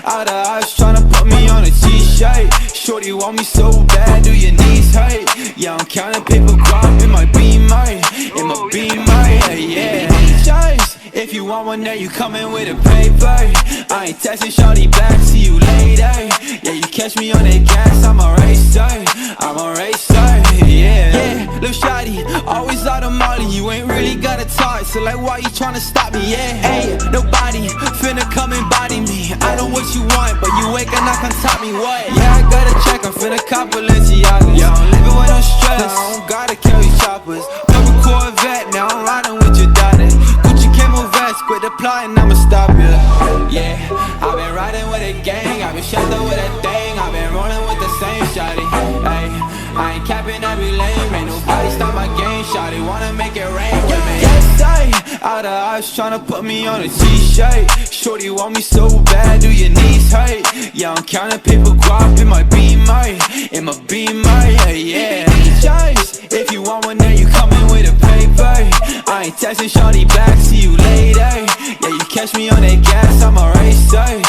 All the eyes tryna put me on a t-shirt. Shorty want me so bad, do your knees hurt? Yeah, I'm counting paper guap in my Beamer, yeah. Choice, if you want one, then you coming with a paper. I ain't texting shorty back, see you later. Yeah, you catch me on that gas, I'm a racer, yeah. Lil' shawty, always out of molly, you ain't really got a talk, so like why you tryna stop me, yeah? Hey, nobody finna come and body me. I know what you want, but you ain't gonna come top me, what? Yeah, I gotta check, I'm finna cop Balenciagas. Yeah, I'm living with no stress, I don't gotta carry choppers. Double Corvette, now I'm riding with your daughter. Gucci camo vest, quit the plotting, I'ma stop ya. Yeah, I've been riding with a gang, I've been shot up with a thing, I've been rolling with the same shawty. Hey, I ain't capping every lane, ain't nobody stop my game, shawty wanna make it rain with me. Yes, all the eyes tryna put me on a t-shirt. Shorty want me so bad, do your knees hurt? Yeah, I'm counting paper guap in my Beamer, yeah. Choice, if you want one, then you coming with a paper. I ain't texting shorty back, see you later. Yeah, you catch me on that gas, I'm a racer.